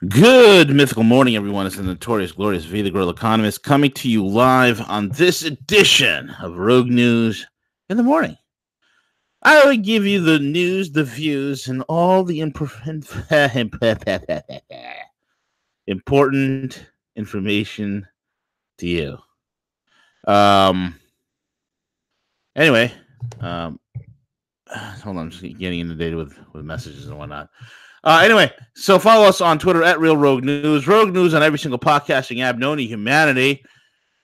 Good mythical morning, everyone. It's the notorious, glorious V, the Girl Economist, coming to you live on this edition of Rogue News in the morning. I will give you the news, the views, and all the important information to you. Um. Anyway, um, hold on, I'm just getting inundated with messages and whatnot. Anyway, so follow us on Twitter at Real Rogue News. Rogue News on every single podcasting app known to humanity.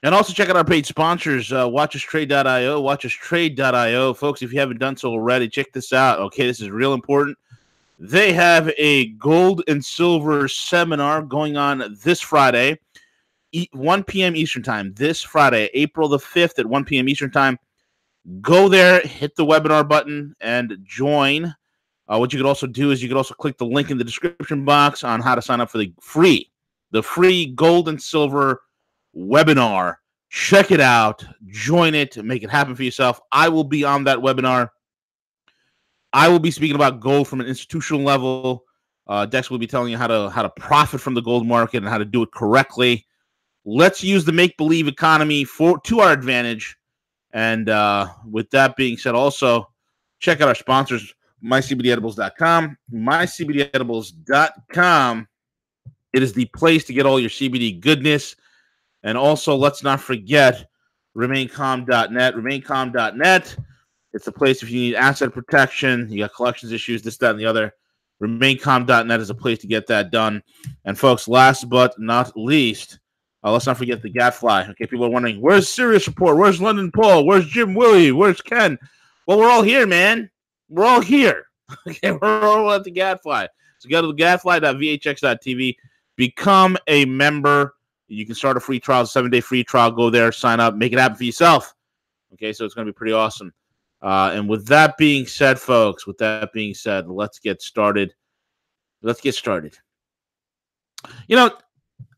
And also check out our paid sponsors, watchustrade.io, watchustrade.io. Folks, if you haven't done so already, check this out. Okay, this is real important. They have a gold and silver seminar going on this Friday, 1 p.m. Eastern Time. This Friday, April the 5th at 1 p.m. Eastern Time. Go there, hit the webinar button, and join. What you could also do is you could also click the link in the description box on how to sign up for the free gold and silver webinar. Check it out, join it, make it happen for yourself. I will be on that webinar. I will be speaking about gold from an institutional level. Dex will be telling you how to profit from the gold market and how to do it correctly. Let's use the make-believe economy to our advantage. And with that being said, also check out our sponsors, mycbdedibles.com. mycbdedibles.com. It is the place to get all your CBD goodness. And also, let's not forget remaincalm.net. Remaincalm.net. It's a place if you need asset protection, you got collections issues, this, that, and the other. Remaincalm.net is a place to get that done. And folks, last but not least, let's not forget the Gadfly. Okay, people are wondering, where's Sirius Report? Where's London Paul? Where's Jim Willie? Where's Ken? Well, we're all here, man. We're all here. Okay, we're all at the Gadfly. So go to the gadfly.vhx.tv. Become a member. You can start a free trial, 7-day free trial. Go there, sign up, make it happen for yourself. Okay, so it's going to be pretty awesome. And with that being said, folks, let's get started. You know,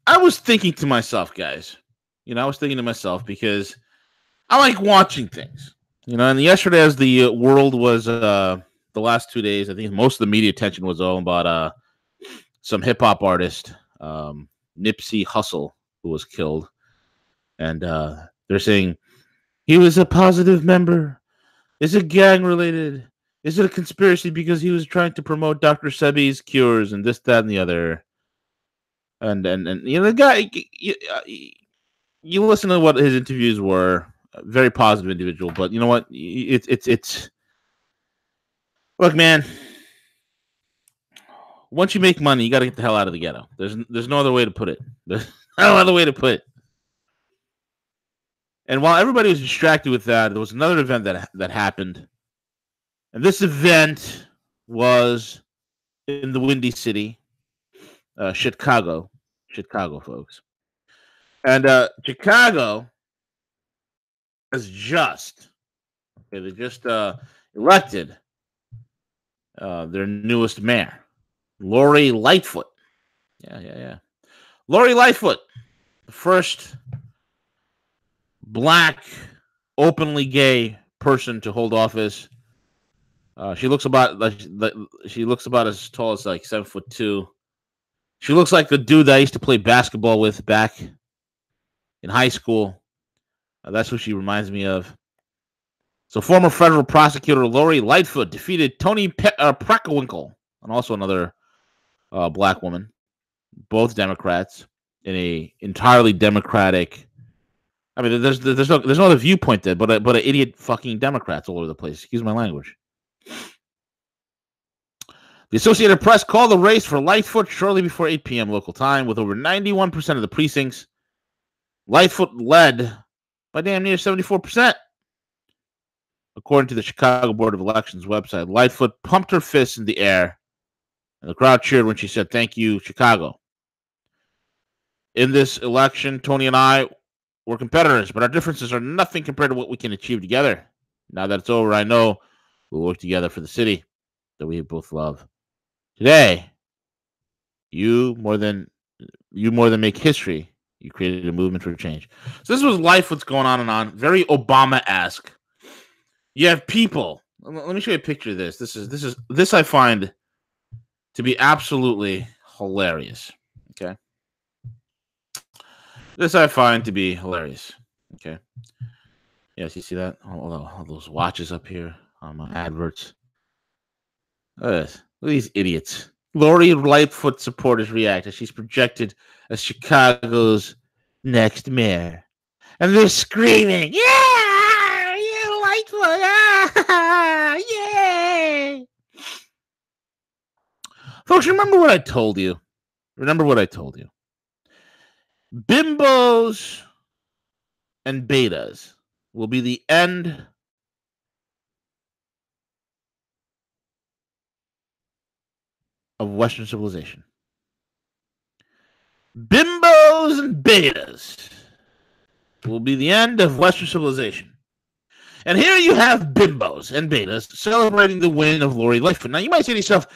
I was thinking to myself, guys, because I like watching things, and yesterday as the world was, the last 2 days, I think most of the media attention was all about some hip-hop artist, Nipsey Hussle, who was killed. And they're saying, he was a positive member. Is it gang-related? Is it a conspiracy because he was trying to promote Dr. Sebi's cures and this, that, and the other? And the guy, you listen to what his interviews were, a very positive individual, but you know what? It's look, man, once you make money, you got to get the hell out of the ghetto. There's no other way to put it. There's no other way to put it. And while everybody was distracted with that, there was another event that happened. And this event was in the Windy City, Chicago, folks. And Chicago they just elected their newest mayor, Lori Lightfoot. Yeah. Lori Lightfoot, the first Black, openly gay person to hold office. She looks about as tall as like 7'2". She looks like the dude that I used to play basketball with back in high school. That's who she reminds me of. So former federal prosecutor Lori Lightfoot defeated Tony Preckwinkle, and also another Black woman, both Democrats, in a entirely Democratic. I mean, there's no other viewpoint there, but an idiot fucking Democrats all over the place. Excuse my language. The Associated Press called the race for Lightfoot shortly before 8 p.m. local time, with over 91% of the precincts. Lightfoot led by damn near 74%. According to the Chicago Board of Elections website, Lightfoot pumped her fists in the air, and the crowd cheered when she said, "Thank you, Chicago." In this election, Tony and I were competitors, but our differences are nothing compared to what we can achieve together. Now that it's over, I know we'll work together for the city that we both love. Today, you more than make history. You created a movement for change. So this was Lightfoot's going on and on, very Obama-esque. You have people. Let me show you a picture of this. This I find to be absolutely hilarious. This I find to be hilarious. Okay. Yes, you see that? All those watches up here on my adverts. Look at these idiots. Lori Lightfoot supporters react as she's projected as Chicago's next mayor. And they're screaming, yeah, yeah, Lightfoot, ah, yay. Folks, remember what I told you? Remember what I told you. Bimbos and betas will be the end of Western civilization. Bimbos and betas will be the end of Western civilization. And here you have bimbos and betas celebrating the win of Lori Lightfoot. Now, you might say to yourself,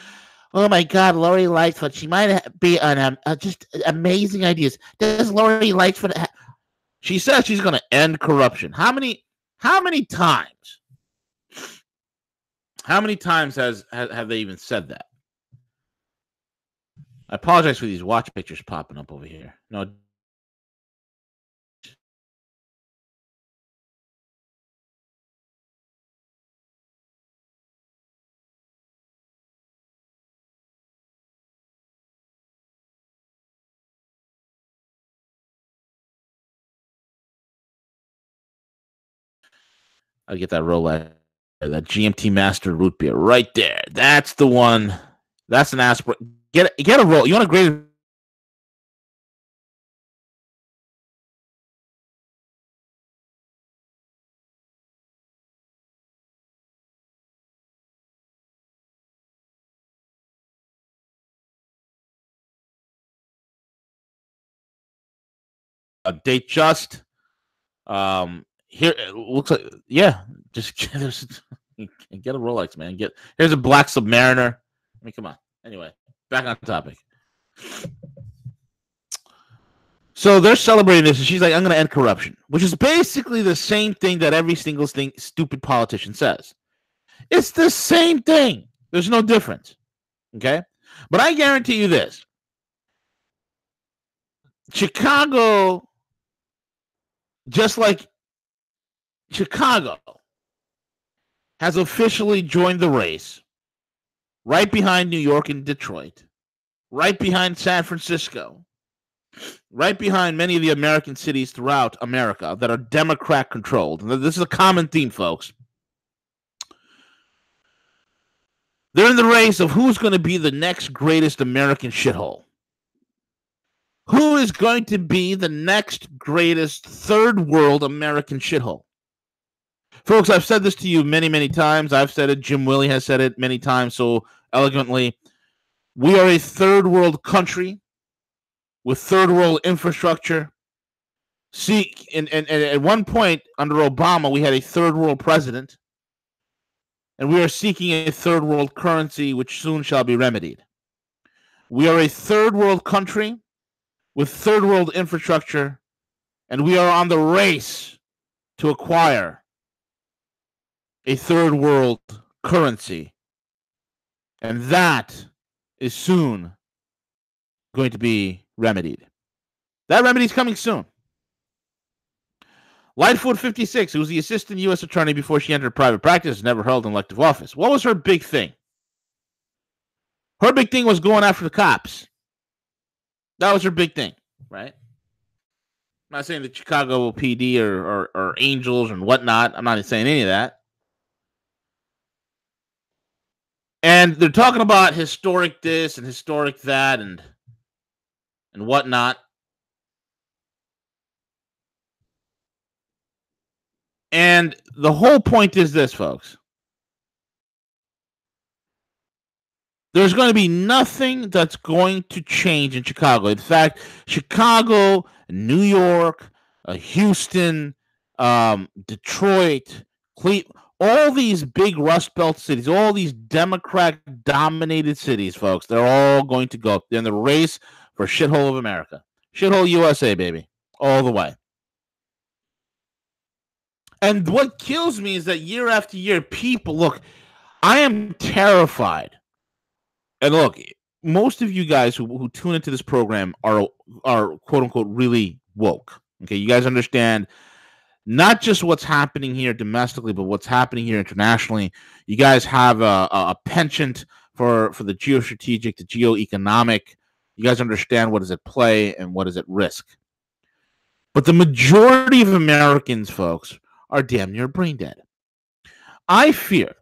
oh my God, Lori Lightfoot, she might be on just amazing ideas. Does Lori Lightfoot she says she's going to end corruption. How many times? How many times have they even said that? I apologize for these watch pictures popping up over here. No. I get that Rolex, that GMT Master root beer right there. That's the one. That's an aspirin. Get a roll. You want a great they just here it looks like just get a Rolex, man. Here's a black Submariner. I mean, come on. Anyway, back on topic. So they're celebrating this, and she's like, I'm going to end corruption, which is basically the same thing that every single stupid politician says. It's the same thing. There's no difference. Okay? But I guarantee you this. Chicago, just like Chicago, has officially joined the race right behind New York and Detroit, right behind San Francisco, right behind many of the American cities throughout America that are Democrat controlled. And this is a common theme, folks. They're in the race of who's going to be the next greatest American shithole. Who is going to be the next greatest third world American shithole? Folks, I've said this to you many, many times. I've said it. Jim Willie has said it many times so elegantly. We are a third world country with third world infrastructure. See, and at one point under Obama, we had a third world president, and we are seeking a third world currency, which soon shall be remedied. We are a third world country with third world infrastructure, and we are on the race to acquire a third world currency, and that is soon going to be remedied. That remedy is coming soon. Lightfoot, 56, who was the assistant U.S. attorney before she entered private practice, never held an elective office. What was her big thing? Her big thing was going after the cops. That was her big thing, right? I'm not saying the Chicago PD or Angels and whatnot. I'm not saying any of that. And they're talking about historic this and historic that and whatnot. And the whole point is this, folks. There's going to be nothing that's going to change in Chicago. In fact, Chicago, New York, Houston, Detroit, Cleveland, all these big Rust Belt cities, all these Democrat-dominated cities, folks, they're all going to go. They're in the race for shithole of America. Shithole USA, baby. All the way. And what kills me is that year after year, people, look, I am terrified. And look, most of you guys who tune into this program are quote unquote really woke. Okay, you guys understand not just what's happening here domestically, but what's happening here internationally. You guys have a penchant for the geostrategic, the geoeconomic. You guys understand what is at play and what is at risk. But the majority of Americans, folks, are damn near brain dead. I fear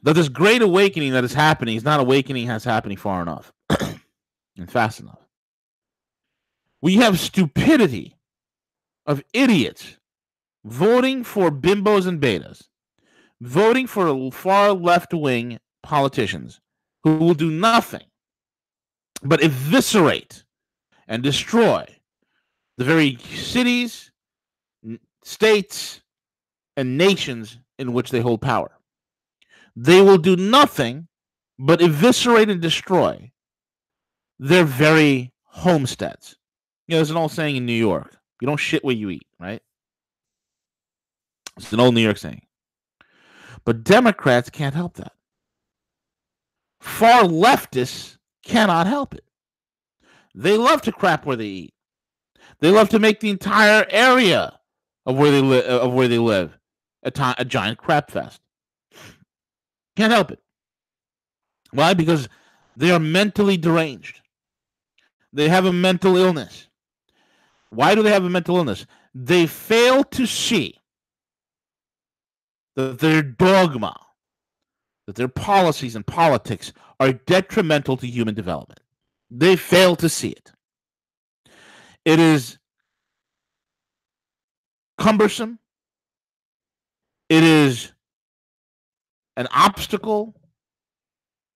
that this great awakening that is happening is not awakening that's happening far enough and fast enough. We have stupidity of idiots voting for bimbos and betas, voting for far left-wing politicians who will do nothing but eviscerate and destroy the very cities, states, and nations in which they hold power. They will do nothing but eviscerate and destroy their very homesteads. You know, there's an old saying in New York, you don't shit where you eat, right? It's an old New York saying. But Democrats can't help that. Far leftists cannot help it. They love to crap where they eat. They love to make the entire area of where they live a giant crap fest. Can't help it. Why? Because they are mentally deranged. They have a mental illness. Why do they have a mental illness? They fail to see that their dogma, that their policies and politics are detrimental to human development. They fail to see it. It is cumbersome. It is an obstacle.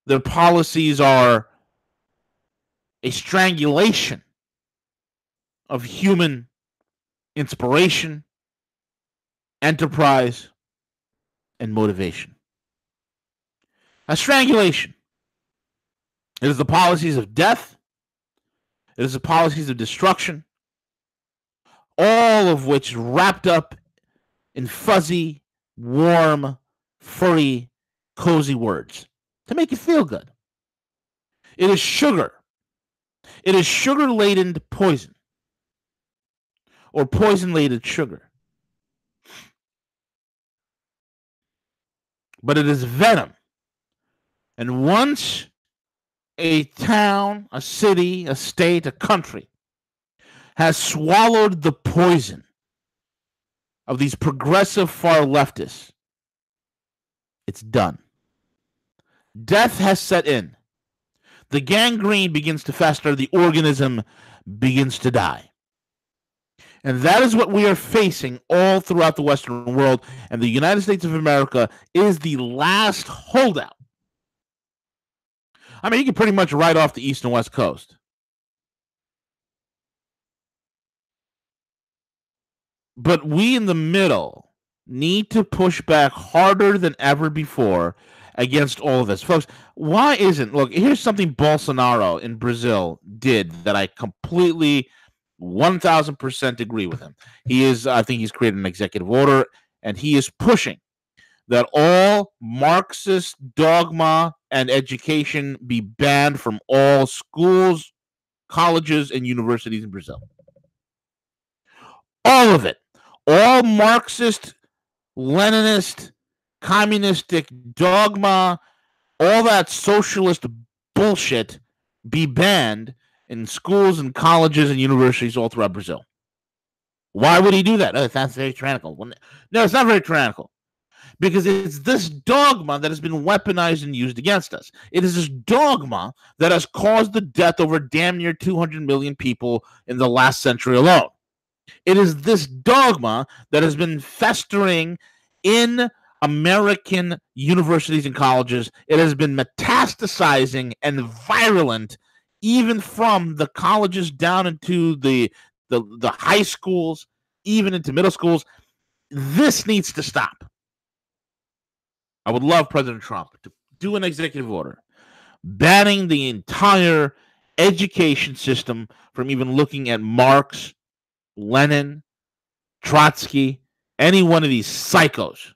Their policies are a strangulation of human inspiration, enterprise, and motivation. A strangulation. It is the policies of death. It is the policies of destruction, all of which wrapped up in fuzzy, warm, furry, cozy words to make you feel good. It is sugar. It is sugar-laden poison or poison-laden sugar. But it is venom. And once a town, a city, a state, a country has swallowed the poison of these progressive far leftists, it's done. Death has set in. The gangrene begins to fester. The organism begins to die. And that is what we are facing all throughout the Western world. And the United States of America is the last holdout. I mean, you can pretty much write off the East and West Coast. But we in the middle need to push back harder than ever before against all of this. Folks, why isn't, look, here's something Bolsonaro in Brazil did that I completely 1000% agree with him. I think he's created an executive order, and he is pushing that all Marxist dogma and education be banned from all schools, colleges, and universities in Brazil. All of it. All Marxist, Leninist, communistic dogma, all that socialist bullshit be banned in schools and colleges and universities all throughout Brazil. Why would he do that? Oh, that's very tyrannical. No, it's not very tyrannical. Because it's this dogma that has been weaponized and used against us. It is this dogma that has caused the death over damn near 200 million people in the last century alone. It is this dogma that has been festering in American universities and colleges. It has been metastasizing and virulent even from the colleges down into the high schools, even into middle schools. This needs to stop. I would love President Trump to do an executive order banning the entire education system from even looking at Marx, Lenin, Trotsky, any one of these psychos.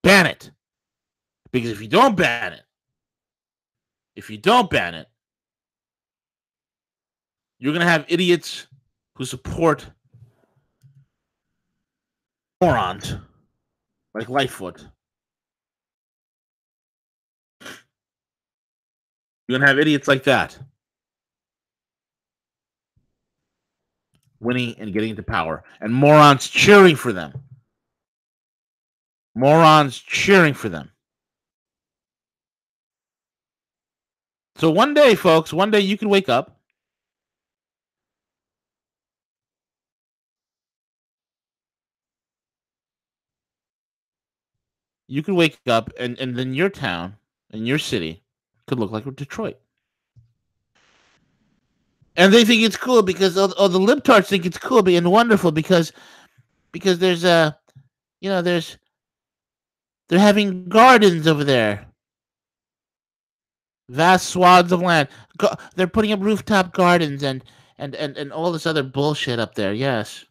Ban it. Because if you don't ban it, You're going to have idiots who support morons like Lightfoot. You're going to have idiots like that winning and getting into power, and morons cheering for them. Morons cheering for them. So one day, folks, one day you can wake up and then your town and your city could look like Detroit. And they think it's cool because the libtards think it's cool and wonderful because there's they're having gardens over there. Vast swaths of land. They're putting up rooftop gardens and all this other bullshit up there. Yes.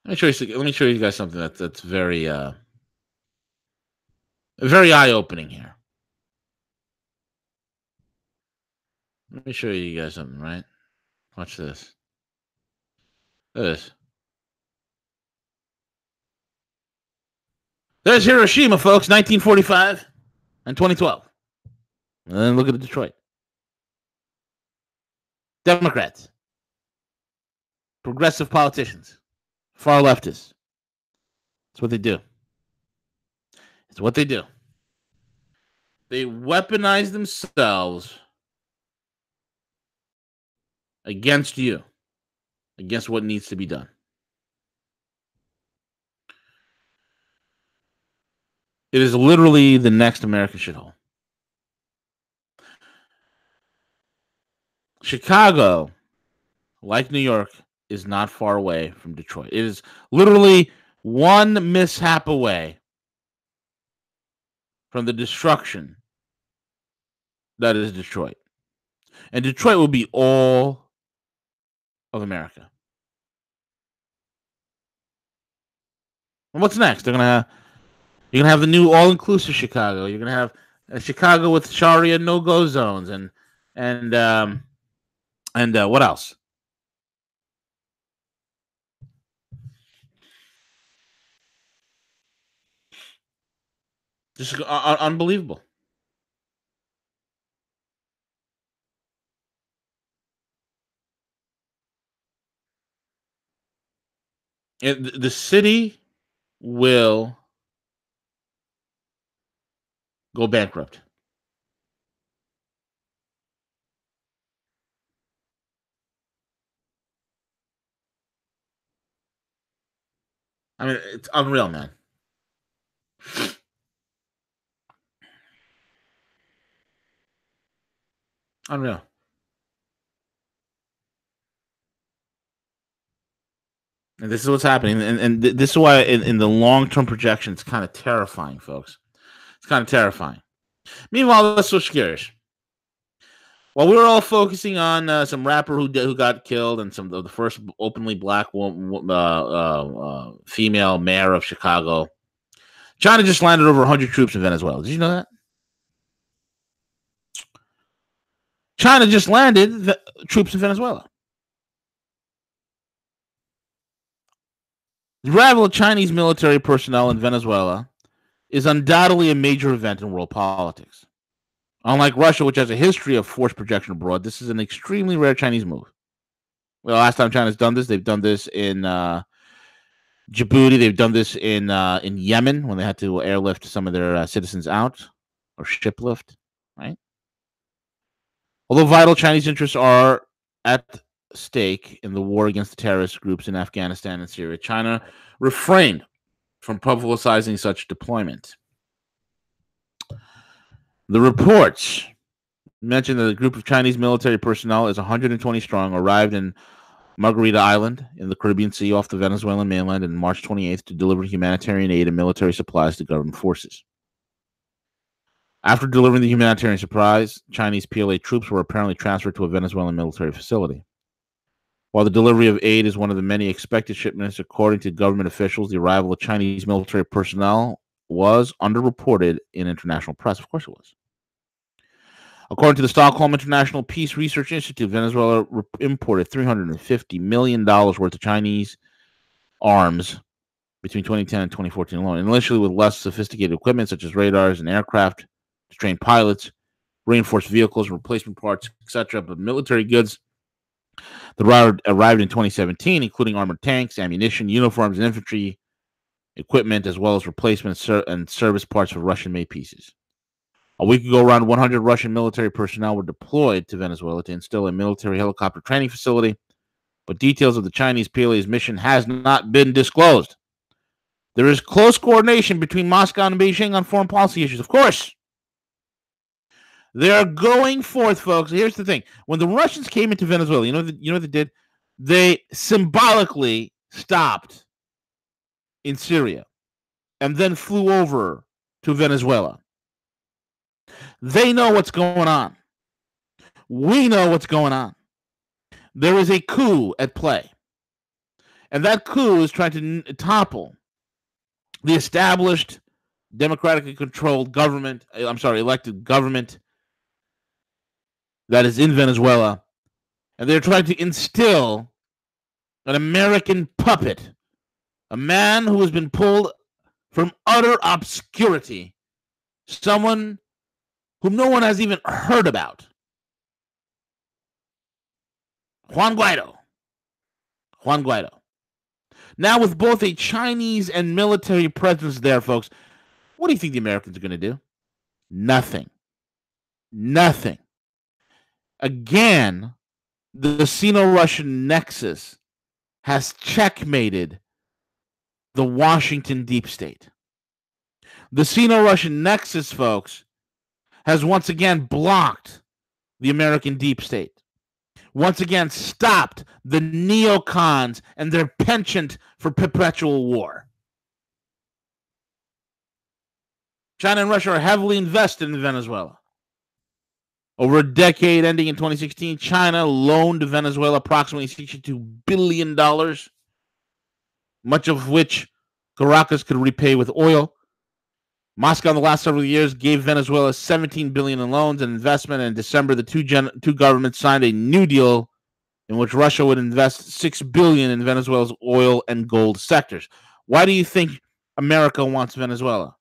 Let me show you guys something that's very very eye-opening here. Let me show you guys something, right? Watch this. Look at this. There's Hiroshima, folks, 1945 and 2012. And then look at Detroit. Democrats. Progressive politicians. Far leftists. That's what they do. It's what they do. They weaponize themselves against you, against what needs to be done. It is literally the next American shithole. Chicago, like New York, is not far away from Detroit. It is literally one mishap away from the destruction that is Detroit. And Detroit will be all of America. And what's next? You're gonna have the new all-inclusive Chicago. You're gonna have a Chicago with Sharia no-go zones and what else? Just unbelievable. The city will go bankrupt. I mean, it's unreal, man. Unreal. And this is what's happening. And this is why in the long-term projection, it's kind of terrifying, folks. It's kind of terrifying. Meanwhile, let's switch gears. While we were all focusing on some rapper who got killed and some of the first openly black female mayor of Chicago, China just landed over 100 troops in Venezuela. Did you know that? China just landed troops in Venezuela. The arrival of Chinese military personnel in Venezuela is undoubtedly a major event in world politics. Unlike Russia, which has a history of forced projection abroad, this is an extremely rare Chinese move. Well, last time China's done this, they've done this in Djibouti. They've done this in Yemen when they had to airlift some of their citizens out, or shiplift, right? Although vital Chinese interests are at stake in the war against the terrorist groups in Afghanistan and Syria, China refrained from publicizing such deployment. The reports mentioned that a group of Chinese military personnel is 120 strong arrived in Margarita Island in the Caribbean Sea off the Venezuelan mainland on March 28th to deliver humanitarian aid and military supplies to government forces. After delivering the humanitarian supplies, Chinese PLA troops were apparently transferred to a Venezuelan military facility. While the delivery of aid is one of the many expected shipments, according to government officials, the arrival of Chinese military personnel was underreported in international press. Of course it was. According to the Stockholm International Peace Research Institute, Venezuela imported $350 million worth of Chinese arms between 2010 and 2014 alone, initially with less sophisticated equipment such as radars and aircraft to train pilots, reinforced vehicles, replacement parts, etc. But military goods that arrived in 2017, including armored tanks, ammunition, uniforms, and infantry equipment, as well as replacement and service parts for Russian-made pieces. A week ago, around 100 Russian military personnel were deployed to Venezuela to instill a military helicopter training facility, but details of the Chinese PLA's mission has not been disclosed. There is close coordination between Moscow and Beijing on foreign policy issues, of course. They're going forth, folks. Here's the thing. When the Russians came into Venezuela, you know what they did? They symbolically stopped in Syria and then flew over to Venezuela. They know what's going on. We know what's going on. There is a coup at play. And that coup is trying to topple the established, democratically controlled government, elected government that is in Venezuela. And they're trying to instill an American puppet, a man who has been pulled from utter obscurity, someone whom no one has even heard about. Juan Guaido. Now, with both a Chinese and military presence there, folks, what do you think the Americans are going to do? Nothing. Again, the Sino-Russian nexus has checkmated the Washington deep state. The Sino-Russian nexus, folks, has once again blocked the American deep state. Once again stopped the neocons and their penchant for perpetual war. China and Russia are heavily invested in Venezuela. Over a decade ending in 2016, China loaned Venezuela approximately $62 billion, much of which Caracas could repay with oil. Moscow in the last several years gave Venezuela $17 billion in loans and investment. And in December, the two governments signed a new deal in which Russia would invest $6 billion in Venezuela's oil and gold sectors. Why do you think America wants Venezuela?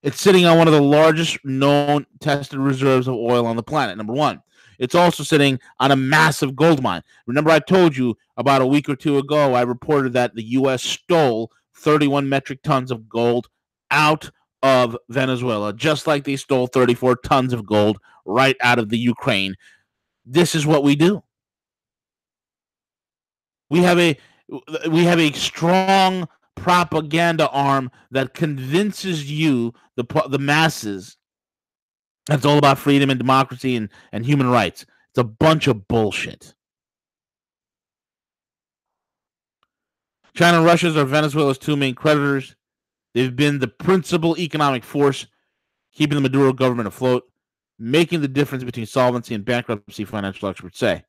It's sitting on one of the largest known tested reserves of oil on the planet, number one. It's also sitting on a massive gold mine. Remember, I told you about a week or two ago, I reported that the U.S. stole 31 metric tons of gold out of Venezuela, just like they stole 34 tons of gold right out of the Ukraine. This is what we do. We have a strong propaganda arm that convinces you, the masses, that's all about freedom and democracy and human rights. It's a bunch of bullshit. China and Russia are Venezuela's two main creditors. They've been the principal economic force keeping the Maduro government afloat, making the difference between solvency and bankruptcy, financial experts say.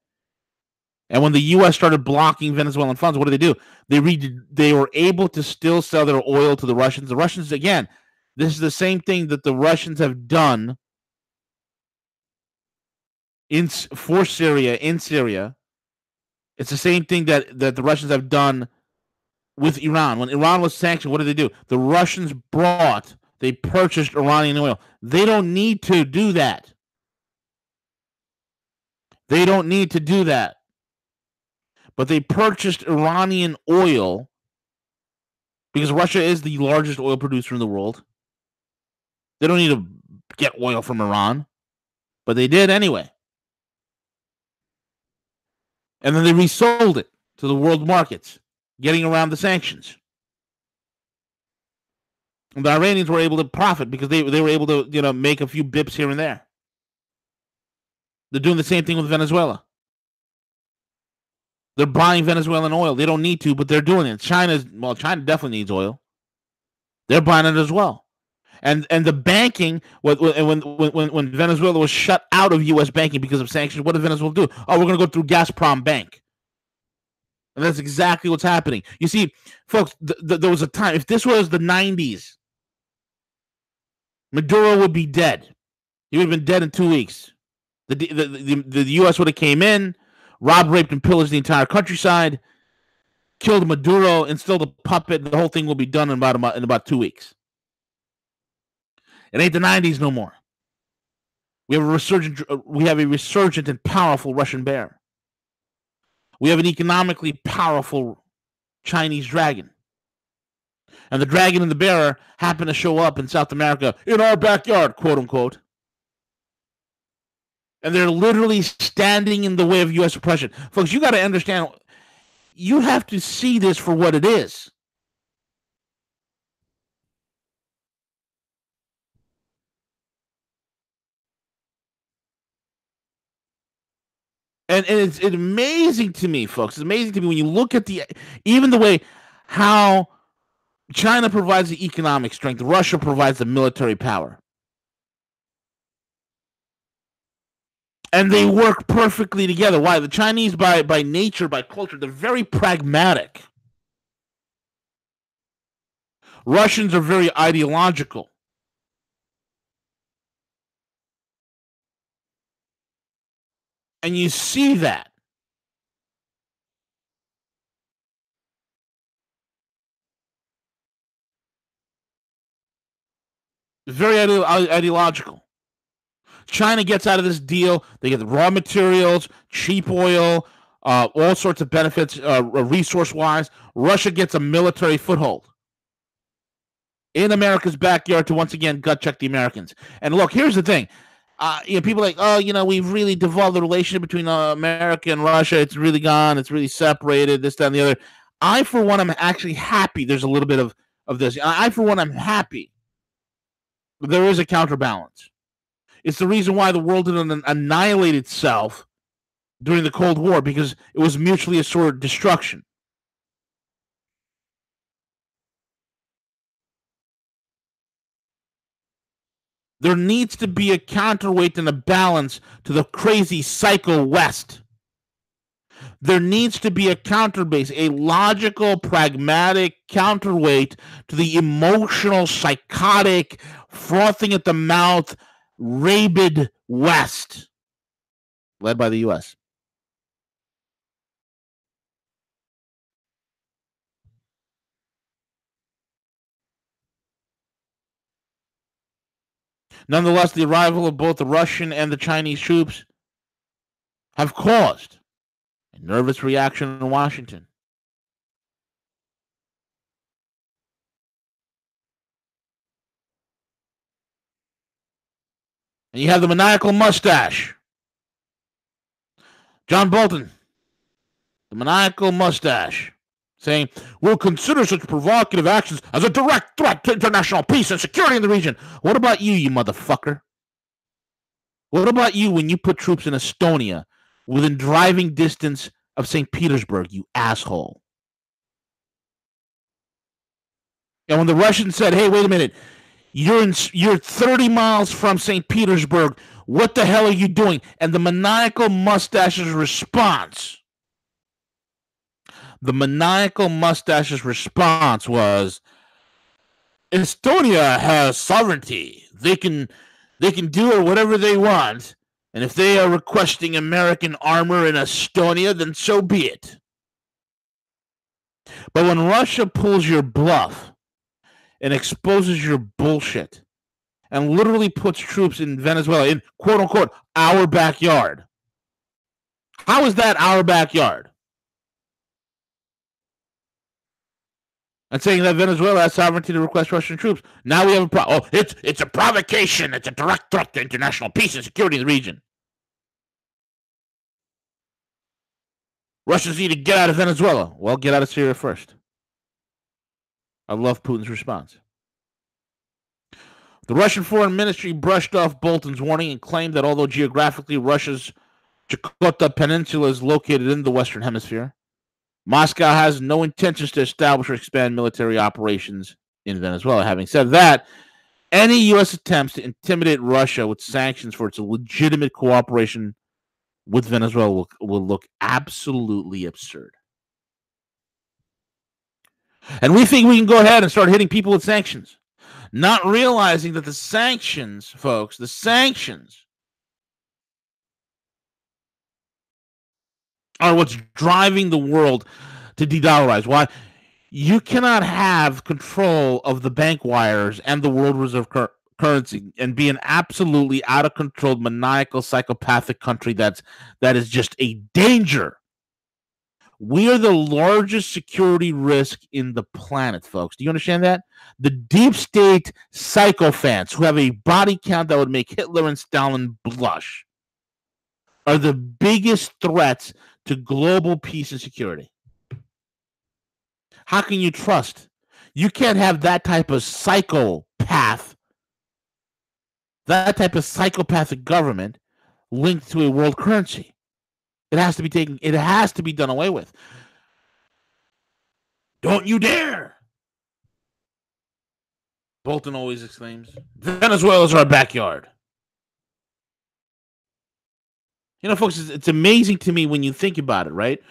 And when the U.S. started blocking Venezuelan funds, what did they do? They were able to still sell their oil to the Russians. The Russians, again, this is the same thing that the Russians have done for Syria, in Syria. It's the same thing that the Russians have done with Iran. When Iran was sanctioned, what did they do? The Russians they purchased Iranian oil. They don't need to do that. But they purchased Iranian oil because Russia is the largest oil producer in the world. They don't need to get oil from Iran, but they did anyway. And then they resold it to the world markets, getting around the sanctions. And the Iranians were able to profit because they were able to, make a few bips here and there. They're doing the same thing with Venezuela. They're buying Venezuelan oil. They don't need to, but they're doing it. China definitely needs oil. They're buying it as well. And the banking, when Venezuela was shut out of U.S. banking because of sanctions, what did Venezuela do? Oh, we're going to go through Gazprom Bank. And that's exactly what's happening. You see, folks, there was a time, if this was the 90s, Maduro would be dead. He would have been dead in 2 weeks. The U.S. would have came in, robbed, raped, and pillaged the entire countryside, killed Maduro, instilled a puppet, and the whole thing will be done in about 2 weeks. It ain't the 90s no more. We have a resurgent and powerful Russian bear. We have an economically powerful Chinese dragon. And the dragon and the bear happen to show up in South America in our backyard, quote unquote. And they're literally standing in the way of U.S. oppression. Folks, you got to understand, you have to see this for what it is. And it's amazing to me, folks. It's amazing to me when you look at even the way how China provides the economic strength, Russia provides the military power. And they work perfectly together. Why? The Chinese, by nature, by culture, they're very pragmatic. Russians are very ideological. And you see that. Very ideological. China gets out of this deal. They get the raw materials, cheap oil, all sorts of benefits, resource-wise. Russia gets a military foothold in America's backyard to once again gut check the Americans. And look, here's the thing. People are like, we've really devolved the relationship between America and Russia. It's really gone. It's really separated, this, that, and the other. I, for one, am actually happy there's a little bit of this. I, for one, am happy. There is a counterbalance. It's the reason why the world didn't annihilate itself during the Cold War, because it was mutually assured destruction. There needs to be a counterweight and a balance to the crazy psycho West. There needs to be a counterbase, a logical, pragmatic counterweight to the emotional, psychotic, frothing at the mouth, rabid West, led by the U.S. Nonetheless, the arrival of both the Russian and the Chinese troops have caused a nervous reaction in Washington. And you have the maniacal mustache, John Bolton, the maniacal mustache, saying, we'll consider such provocative actions as a direct threat to international peace and security in the region. What about you motherfucker? What about you when you put troops in Estonia within driving distance of St. Petersburg, you asshole? And when the Russians said, hey, wait a minute, you're 30 miles from St. Petersburg, what the hell are you doing? And the maniacal mustache's response was, Estonia has sovereignty. They can do whatever they want. And if they are requesting American armor in Estonia, then so be it. But when Russia pulls your bluff and exposes your bullshit and literally puts troops in Venezuela, in quote unquote our backyard, how is that our backyard? And saying that Venezuela has sovereignty to request Russian troops. Now we have a problem. Oh, it's a provocation. It's a direct threat to international peace and security in the region. Russians need to get out of Venezuela. Well, get out of Syria first. I love Putin's response. The Russian Foreign Ministry brushed off Bolton's warning and claimed that although geographically Russia's Chukotka Peninsula is located in the Western Hemisphere, Moscow has no intentions to establish or expand military operations in Venezuela. Having said that, any U.S. attempts to intimidate Russia with sanctions for its legitimate cooperation with Venezuela will look absolutely absurd. And we think we can go ahead and start hitting people with sanctions, not realizing that the sanctions, folks, the sanctions are what's driving the world to de-dollarize. Why? You cannot have control of the bank wires and the world reserve currency and be an absolutely out of control, maniacal, psychopathic country that is just a danger. We are the largest security risk in the planet, folks. Do you understand that? The deep state sycophants who have a body count that would make Hitler and Stalin blush are the biggest threats to global peace and security. How can you trust? You can't have that type of psychopath, that type of psychopathic government linked to a world currency. It has to be taken. It has to be done away with. Don't you dare! Bolton always exclaims. Venezuela's our backyard. You know, folks, it's amazing to me when you think about it, right?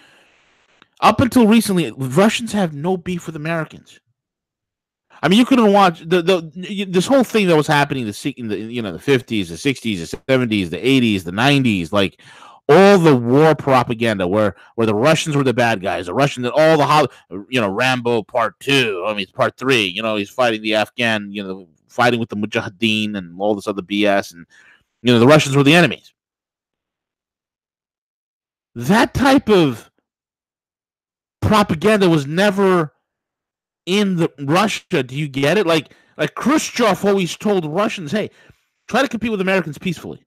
Up until recently, Russians have no beef with Americans. I mean, you couldn't watch this whole thing that was happening in the 50s, the 60s, the 70s, the 80s, the 90s, like all the war propaganda where the Russians were the bad guys, the Russians, all the Rambo Part 2, I mean it's Part 3, he's fighting the Afghan, fighting with the Mujahideen and all this other BS, and the Russians were the enemies. That type of propaganda was never in Russia. Do you get it? Like Khrushchev always told Russians, hey, try to compete with Americans peacefully.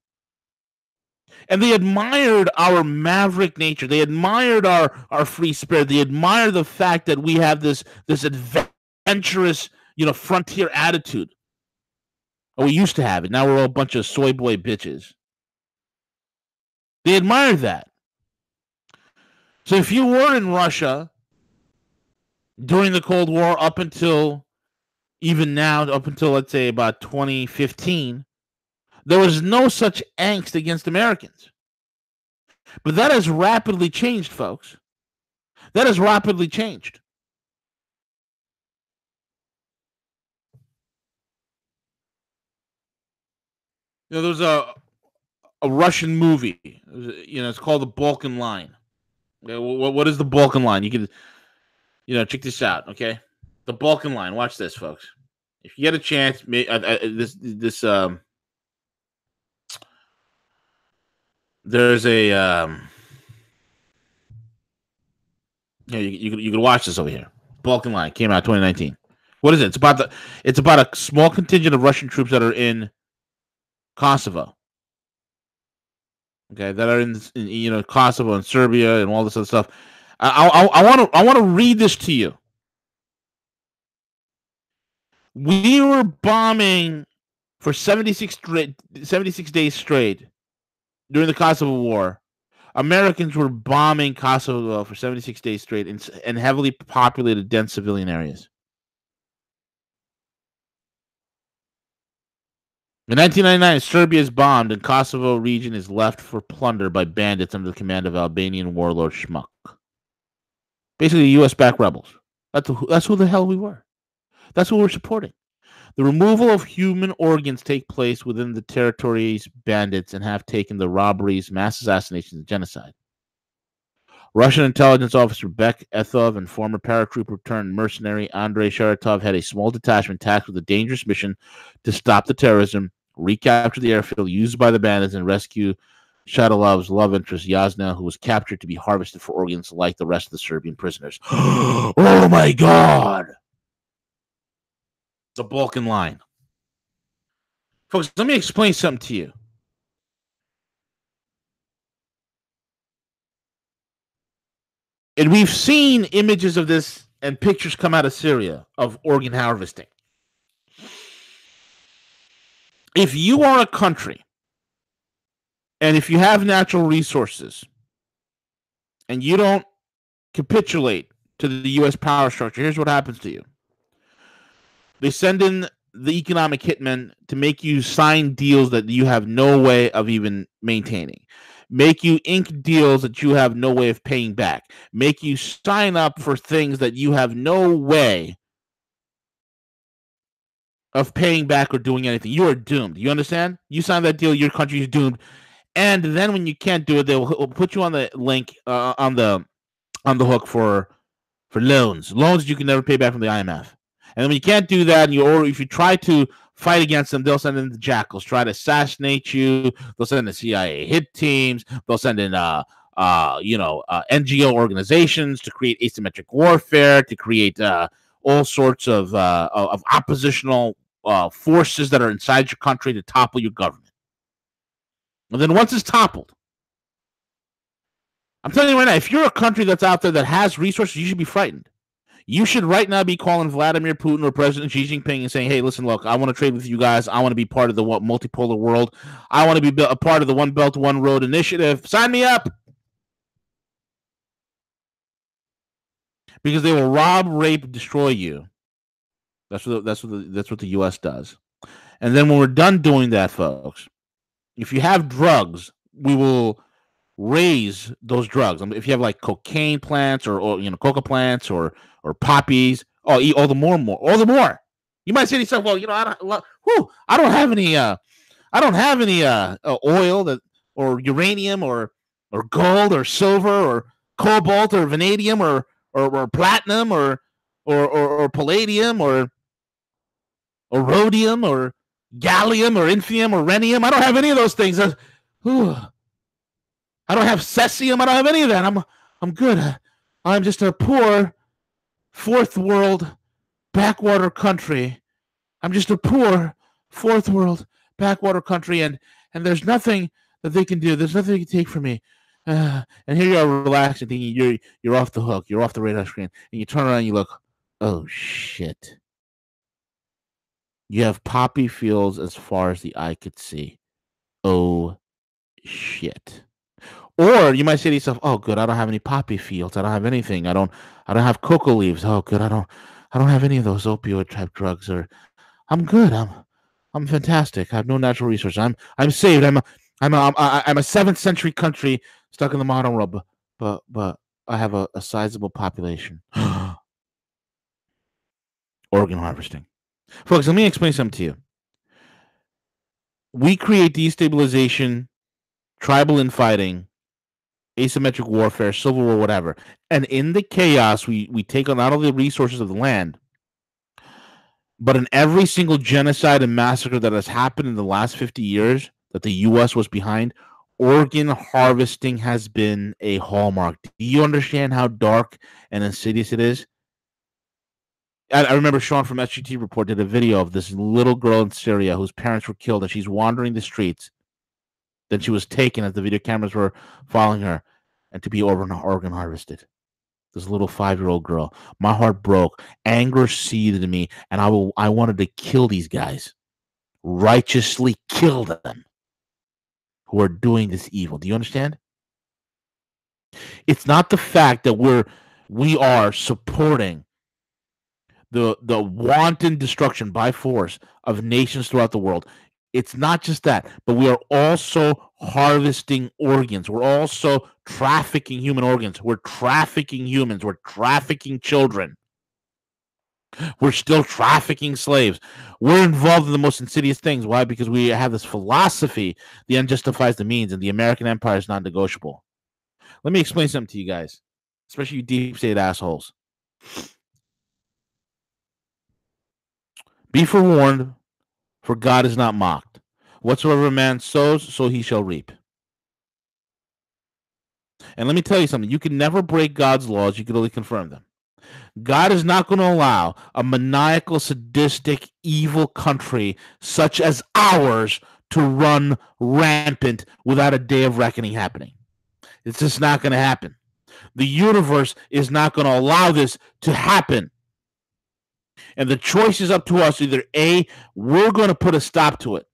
And they admired our maverick nature. They admired our free spirit. They admired the fact that we have this adventurous, frontier attitude. Or we used to have it. Now we're all a bunch of soy boy bitches. They admired that. So if you were in Russia during the Cold War up until even now, up until, let's say, about 2015, there was no such angst against Americans. But that has rapidly changed, folks. That has rapidly changed. There was a Russian movie. It's called The Balkan Line. What is the Balkan Line? You can, check this out, okay? The Balkan Line. Watch this, folks. If you get a chance, there's a you can watch this over here. Balkan Line came out 2019. What is it? It's about a small contingent of Russian troops that are in Kosovo. Okay, that are in Kosovo and Serbia and all this other stuff. I want to read this to you. We were bombing for 76 days straight during the Kosovo War. Americans were bombing Kosovo for 76 days straight in heavily populated, dense civilian areas. In 1999, Serbia is bombed and Kosovo region is left for plunder by bandits under the command of Albanian warlord Schmuck. Basically, U.S.-backed rebels. That's who the hell we were. That's who we're supporting. The removal of human organs take place within the territories bandits and have taken the robberies, mass assassinations, and genocide. Russian intelligence officer Bek Ethov and former paratrooper turned mercenary Andrei Sharatov had a small detachment tasked with a dangerous mission to stop the terrorism, recapture the airfield used by the bandits, and rescue Shatalov's love interest Yasna, who was captured to be harvested for organs like the rest of the Serbian prisoners. Oh my God! It's a Balkan Line. Folks, let me explain something to you. And we've seen images of this and pictures come out of Syria of organ harvesting. If you are a country and if you have natural resources and you don't capitulate to the U.S. power structure, here's what happens to you. They send in the economic hitmen to make you sign deals that you have no way of even maintaining. make you ink deals that you have no way of paying back, make you sign up for things that you have no way of paying back or doing anything. You are doomed. You understand? You sign that deal, your country is doomed. And then when you can't do it, they'll put you on the link on the hook for loans you can never pay back from the IMF. And then when you can't do that, and if you try to fight against them, they'll send in the jackals, try to assassinate you. They'll send in CIA hit teams. They'll send in NGO organizations to create asymmetric warfare, to create all sorts of oppositional forces that are inside your country to topple your government. And then once it's toppled, I'm telling you right now, if you're a country that's out there that has resources, you should be frightened. You should right now be calling Vladimir Putin or President Xi Jinping and saying, hey, listen, look, I want to trade with you guys. I want to be part of the multipolar world. I want to be a part of the One Belt, One Road initiative. Sign me up. Because they will rob, rape, destroy you. That's what the U.S. does. And then when we're done doing that, folks, if you have drugs, we will raise those drugs. I mean, if you have like cocaine plants or coca plants or poppies, eat all the more. You might say to yourself, well, I don't have any oil that or uranium or gold or silver or cobalt or vanadium or platinum or palladium or rhodium or gallium or infinium or rhenium. I don't have any of those things. I don't have cesium. I don't have any of that. I'm good. I'm just a poor fourth world backwater country. I'm just a poor fourth world backwater country, and there's nothing that they can do. There's nothing they can take from me. And here you are relaxing, thinking you're off the hook. You're off the radar screen, and you turn around and you look. Oh shit! You have poppy fields as far as the eye could see. Oh shit! Or you might say to yourself, "Oh, good, I don't have any poppy fields. I don't have anything. I don't have cocoa leaves. Oh, good, I don't have any of those opioid type drugs. Or I'm good. I'm fantastic. I have no natural resources. I'm saved. I'm a 7th century country stuck in the modern world, but I have a sizable population." Organ harvesting, folks. Let me explain something to you. We create destabilization, tribal infighting, asymmetric warfare, civil war, whatever. And in the chaos, we take on not only the resources of the land, but in every single genocide and massacre that has happened in the last 50 years that the U.S. was behind, organ harvesting has been a hallmark. Do you understand how dark and insidious it is? I remember Sean from SGT Report did a video of this little girl in Syria whose parents were killed, and she's wandering the streets. Then she was taken as the video cameras were following her, and to be organ harvested. This little 5-year-old girl. My heart broke. Anger seethed in me, and I wanted to kill these guys. Righteously kill them who are doing this evil. Do you understand? It's not the fact that we are supporting the wanton destruction by force of nations throughout the world. It's not just that, but we are also harvesting organs. We're also trafficking human organs. We're trafficking humans. We're trafficking children. We're still trafficking slaves. We're involved in the most insidious things. Why? Because we have this philosophy, the end justifies the means, and the American empire is non-negotiable. Let me explain something to you guys, especially you deep state assholes. Be forewarned, for God is not mocked. Whatsoever a man sows, so he shall reap. And let me tell you something. You can never break God's laws. You can only confirm them. God is not going to allow a maniacal, sadistic, evil country such as ours to run rampant without a day of reckoning happening. It's just not going to happen. The universe is not going to allow this to happen. And the choice is up to us. Either A, we're going to put a stop to it.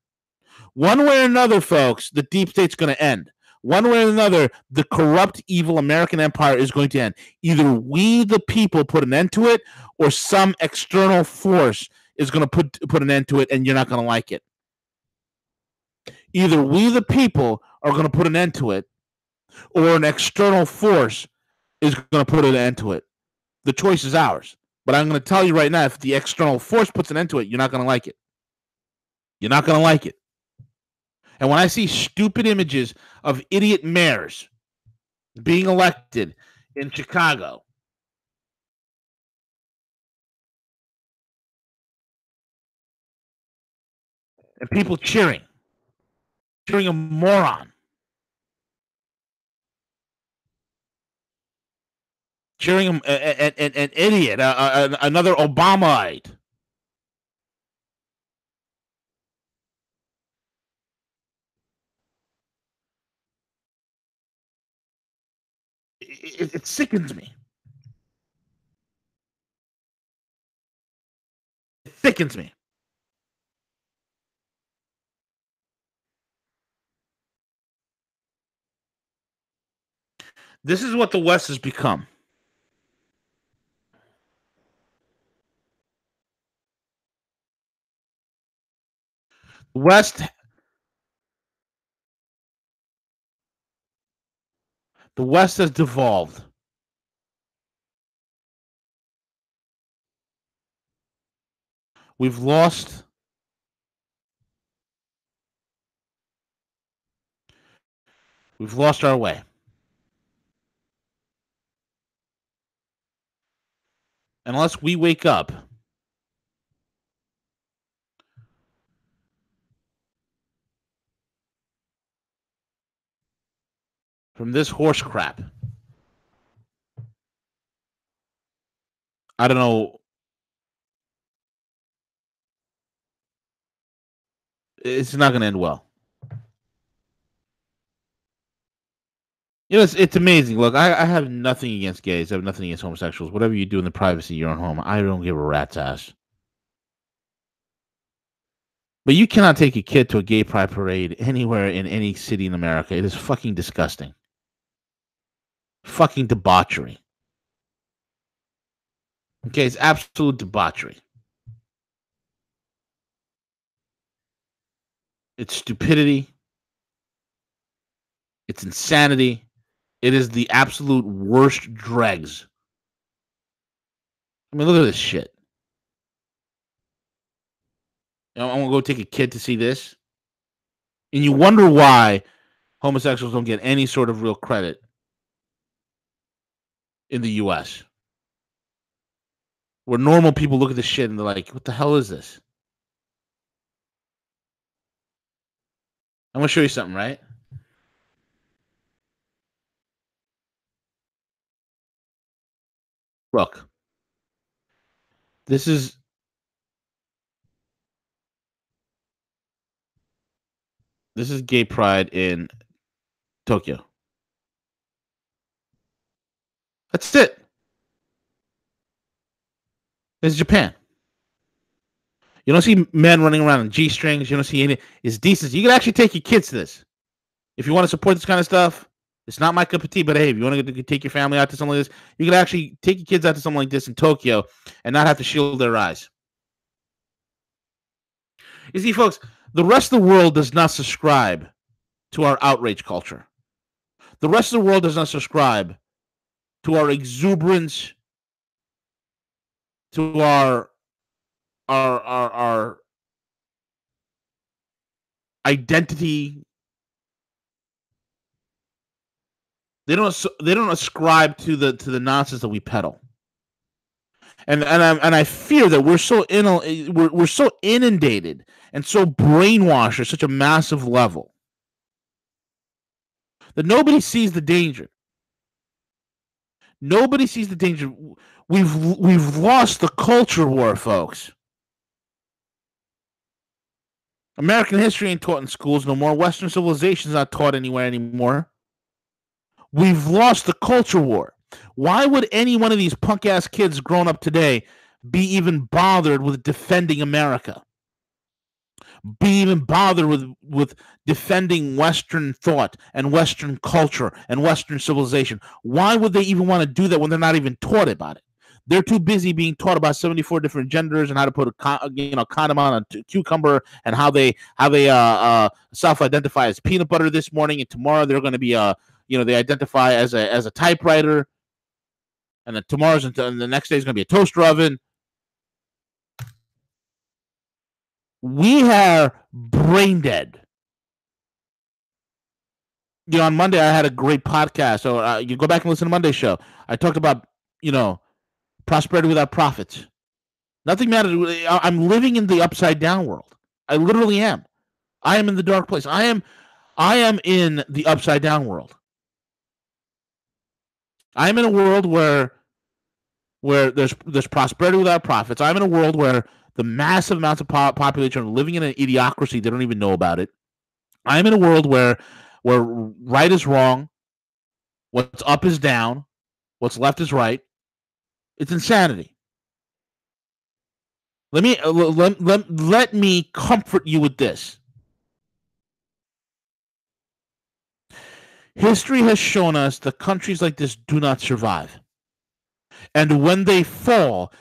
One way or another, folks, the deep state's going to end. One way or another, the corrupt, evil American empire is going to end. Either we, the people, put an end to it, or some external force is going to put an end to it, and you're not going to like it. Either we, the people, are going to put an end to it, or an external force is going to put an end to it. The choice is ours. But I'm going to tell you right now, if the external force puts an end to it, you're not going to like it. You're not going to like it. And when I see stupid images of idiot mayors being elected in Chicago, and people cheering a moron, cheering an idiot, another Obamaite. It sickens me. It sickens me. This is what the West has become. The West has devolved. We've lost our way. Unless we wake up from this horse crap. I don't know. It's not going to end well. You know, it's amazing. Look, I have nothing against gays. I have nothing against homosexuals. Whatever you do in the privacy of your own home, I don't give a rat's ass. But you cannot take a kid to a gay pride parade anywhere in any city in America. It is fucking disgusting. Fucking debauchery. Okay, it's absolute debauchery. It's stupidity. It's insanity. It is the absolute worst dregs. I mean, look at this shit. You know, I'm going to go take a kid to see this. And you wonder why homosexuals don't get any sort of real credit in the U.S. Where normal people look at this shit and they're like, what the hell is this? I'm going to show you something, right? Look. This is gay pride in Tokyo. That's it. This is Japan. You don't see men running around in G-strings. You don't see any. It's decency. You can actually take your kids to this. If you want to support this kind of stuff, it's not my cup of tea, but hey, if you want to take your family out to something like this, you can actually take your kids out to something like this in Tokyo and not have to shield their eyes. You see, folks, the rest of the world does not subscribe to our outrage culture. The rest of the world does not subscribe to our exuberance, to our identity. They don't ascribe to the nonsense that we peddle. And I fear that we're so inundated and so brainwashed at such a massive level that nobody sees the danger. Nobody sees the danger. We've lost the culture war, folks. American history ain't taught in schools no more. Western civilization is not taught anywhere anymore. We've lost the culture war. Why would any one of these punk-ass kids grown up today be even bothered with defending America? Be even bothered with defending Western thought and Western culture and Western civilization? Why would they even want to do that when they're not even taught about it? They're too busy being taught about 74 different genders and how to put a condom on a cucumber and how they self-identify as peanut butter this morning, and tomorrow they're going to be they identify as a typewriter, and then and the next day is going to be a toaster oven. We are brain dead. On Monday I had a great podcast. So you go back and listen to Monday's show. I talked about prosperity without profits. Nothing matters. I'm living in the upside down world. I literally am. I am in the dark place. I am in the upside down world. I'm in a world where there's prosperity without profits. I'm in a world where the massive amounts of population are living in an idiocracy. They don't even know about it. I'm in a world where right is wrong, what's up is down, what's left is right. It's insanity. Let me comfort you with this. History has shown us that countries like this do not survive. And when they fall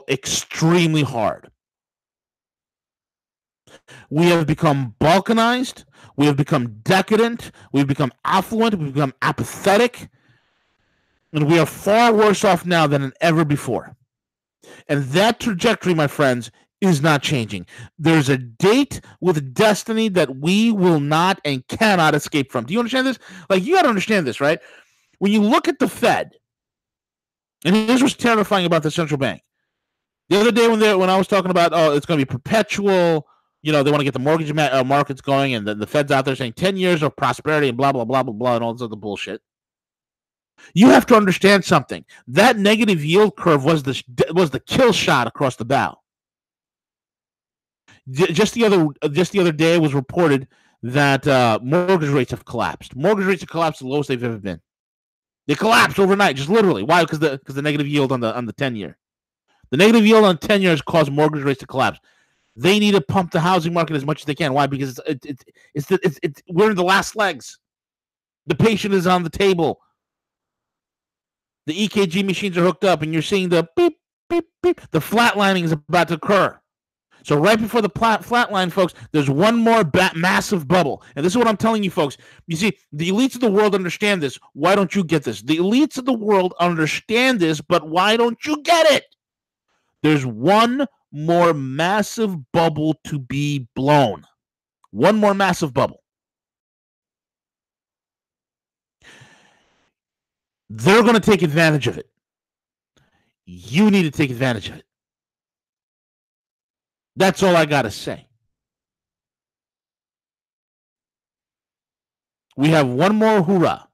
extremely hard. We have become balkanized. We have become decadent. We've become affluent. We've become apathetic. And we are far worse off now than ever before. And that trajectory, my friends, is not changing. There's a date with destiny that we will not and cannot escape from. Do you understand this? Like, you got to understand this, right? When you look at the Fed, and this was terrifying about the central bank. The other day when I was talking about, it's going to be perpetual, they want to get the mortgage markets going, and the Fed's out there saying 10 years of prosperity and blah, blah, blah, blah, blah, and all this other bullshit. You have to understand something. That negative yield curve was the kill shot across the bow. Just the other day, it was reported that mortgage rates have collapsed. Mortgage rates have collapsed the lowest they've ever been. They collapsed overnight, just literally. Why? Because the negative yield on the 10-year. The negative yield on 10 years caused mortgage rates to collapse. They need to pump the housing market as much as they can. Why? Because we're in the last legs. The patient is on the table. The EKG machines are hooked up, and you're seeing the beep, beep, beep. The flatlining is about to occur. So right before the flatline, folks, there's one more massive bubble. And this is what I'm telling you, folks. You see, the elites of the world understand this. Why don't you get this? The elites of the world understand this, but why don't you get it? There's one more massive bubble to be blown. One more massive bubble. They're going to take advantage of it. You need to take advantage of it. That's all I got to say. We have one more hoorah.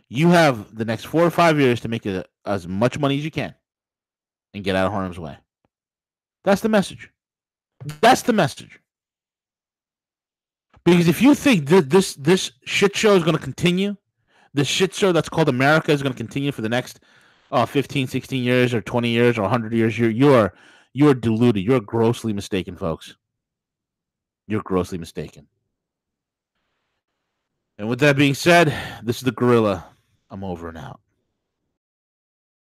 You have the next 4 or 5 years to make as much money as you can and get out of harm's way. That's the message. That's the message. Because if you think that this shit show is going to continue, this shit show that's called America is going to continue for the next 15, 16 years or 20 years or 100 years, you're deluded. You're grossly mistaken, folks. You're grossly mistaken. And with that being said, this is the Gorilla. I'm over and out.